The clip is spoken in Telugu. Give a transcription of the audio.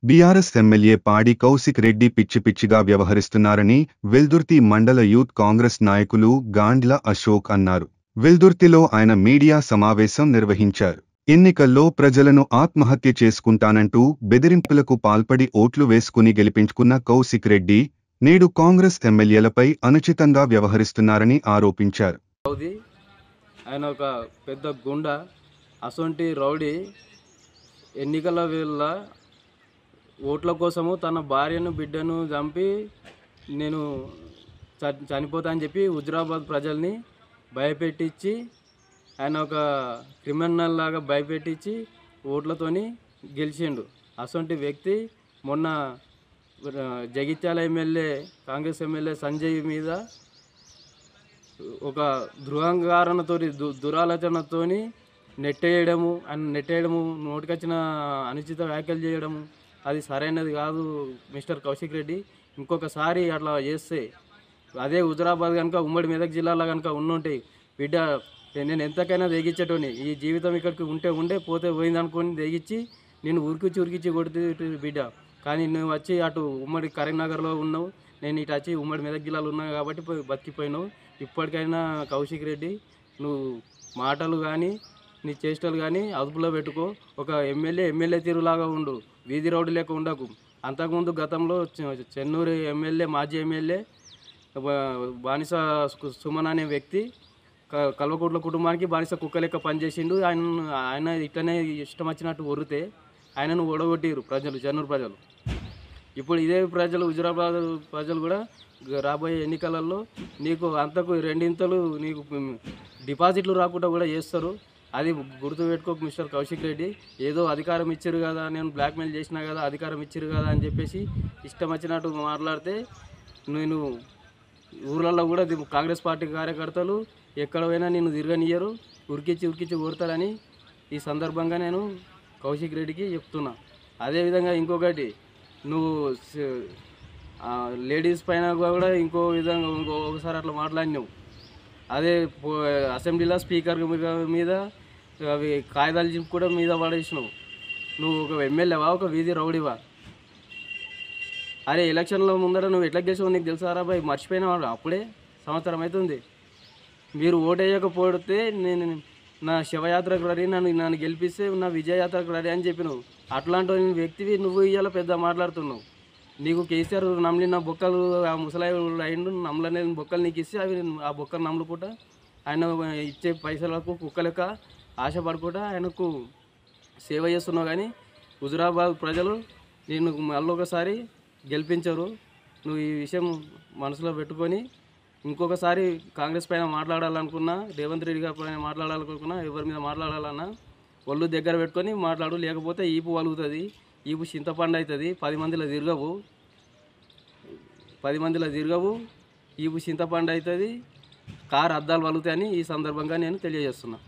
బీఆర్ఎస్ ఎమ్మెల్యే పాడి కౌశిక్ రెడ్డి పిచ్చిపిచ్చిగా వ్యవహరిస్తున్నారని వెల్దుర్తి మండల యూత్ కాంగ్రెస్ నాయకులు గాండ్ల అశోక్ అన్నారు. వెల్దుర్తిలో ఆయన మీడియా సమావేశం నిర్వహించారు. ఎన్నికల్లో ప్రజలను ఆత్మహత్య చేసుకుంటానంటూ బెదిరింపులకు పాల్పడి ఓట్లు వేసుకుని గెలిపించుకున్న కౌశిక్ రెడ్డి నేడు కాంగ్రెస్ ఎమ్మెల్యేలపై అనుచితంగా వ్యవహరిస్తున్నారని ఆరోపించారు. ఆయన ఒక పెద్ద గుండా, అసొంటి రౌడీ ఎన్నికల వేళ ఓట్ల కోసము తన భార్యను బిడ్డను చంపి నేను చనిపోతా అని చెప్పి హుజురాబాద్ ప్రజల్ని భయపెట్టించి ఆయన ఒక క్రిమినల్ లాగా భయపెట్టించి ఓట్లతోని గెలిచిండు. అసొంటి వ్యక్తి మొన్న జగిత్యాల ఎమ్మెల్యే కాంగ్రెస్ ఎమ్మెల్యే సంజయ్ మీద ఒక దురహంకారణతో దురాలోచనతో నెట్టేయడము నోటికొచ్చిన అనుచిత వ్యాఖ్యలు చేయడము అది సరైనది కాదు. మిస్టర్ కౌశిక్ రెడ్డి ఇంకొకసారి అట్లా చేస్తే అదే హుజురాబాద్ కనుక ఉమ్మడి మెదక్ జిల్లాలో కనుక ఉండుంటే బిడ్డ నేను ఎంతకైనా తెగించేటోని, ఈ జీవితం ఇక్కడికి ఉంటే పోతే పోయింది అనుకొని తెగించి నేను ఉరికిచ్చి కొడితే బిడ్డ. కానీ నువ్వు వచ్చి అటు ఉమ్మడి కరీంనగర్లో ఉన్నావు, నేను ఇటు వచ్చి ఉమ్మడి మెదక్ జిల్లాలో ఉన్నావు కాబట్టి బతికిపోయినావు. ఇప్పటికైనా కౌశిక్ రెడ్డి నువ్వు మాటలు కానీ నీ చేష్టలు కానీ అదుపులో పెట్టుకో. ఒక ఎమ్మెల్యే తీరులాగా ఉండు, వీధి రౌడీ లేక ఉండకు. అంతకుముందు గతంలో చెన్నూరు ఎమ్మెల్యే మాజీ ఎమ్మెల్యే బానిస సుమన్ అనే వ్యక్తి కల్వకుట్ల కుటుంబానికి బానిస కుక్క లెక్క పనిచేసిండు. ఆయన ఇట్లనే ఇష్టం వచ్చినట్టు ఒరితే ఆయనను ఓడగొట్టిరు ప్రజలు, చెన్నూరు ప్రజలు. ఇప్పుడు ఇదే ప్రజలు, హుజురాబాద్ ప్రజలు కూడా రాబోయే ఎన్నికలలో నీకు అంతకు రెండింతలు నీకు డిపాజిట్లు రాకుండా కూడా చేస్తారు. అది గుర్తుపెట్టుకో మిస్టర్ కౌశిక్ రెడ్డి. ఏదో అధికారం ఇచ్చారు కదా, నేను బ్లాక్మెయిల్ చేసినా కదా, అధికారం ఇచ్చారు కదా అని చెప్పేసి ఇష్టం వచ్చినట్టు మాట్లాడితే నేను ఊర్లలో కూడా కాంగ్రెస్ పార్టీ కార్యకర్తలు ఎక్కడ పోయినా నేను తిరగనియ్యరు, ఉరికిచ్చి కొడతారని ఈ సందర్భంగా నేను కౌశిక్ రెడ్డికి చెప్తున్నా. అదేవిధంగా ఇంకొకటి, నువ్వు లేడీస్ పైన కూడా ఇంకో విధంగా ఒకసారి అట్లా మాట్లాడినావు. అదే అసెంబ్లీలో స్పీకర్ మీద అవి కాగితాలు చింపు కూడా మీద పడేసినావు. నువ్వు ఒక ఎమ్మెల్యేవా, ఒక వీధి రౌడీవా? అరే ఎలక్షన్లో ముందర నువ్వు ఎట్లా గెలిచావు నీకు తెలుసారా బాయ్? మర్చిపోయినావు అప్పుడే, సంవత్సరం అవుతుంది. మీరు ఓటేయకపోతే నేను నా శివయాత్రకు రెడీ, నన్ను గెలిపిస్తే నా విజయయాత్రకు రెడీ అని చెప్పినావు. అట్లాంటి వ్యక్తివి నువ్వు ఇవాళ పెద్ద మాట్లాడుతున్నావు. నీకు కేసీఆర్ నమ్లిన బొక్కలు ఆ ముసలాయి అయిండు, నమ్మలనే బొక్కలు నీకు ఇస్తే అవి ఆ బొక్కలు నమ్ముకుంటా ఆయన ఇచ్చే పైసలకు కుక్కలక ఆశపడకుండా ఆయనకు సేవ చేస్తున్నావు. కానీ హుజురాబాద్ ప్రజలు నేను మళ్ళీ ఒకసారి గెలిపించరు. నువ్వు ఈ విషయం మనసులో పెట్టుకొని ఇంకొకసారి కాంగ్రెస్ పైన మాట్లాడాలనుకున్నా, రేవంత్ రెడ్డి గారి పైన మాట్లాడాలనుకున్నా, ఎవరి మీద మాట్లాడాలన్నా ఒళ్ళు దగ్గర పెట్టుకొని మాట్లాడు. లేకపోతే ఈపు వలుగుతుంది, ఈపు చింతపండు అవుతుంది, 10 మందిలో తిరగవు, ఈపు చింతపండు అవుతుంది, కారు అద్దాలు వలుగుతాయని ఈ సందర్భంగా నేను తెలియజేస్తున్నా.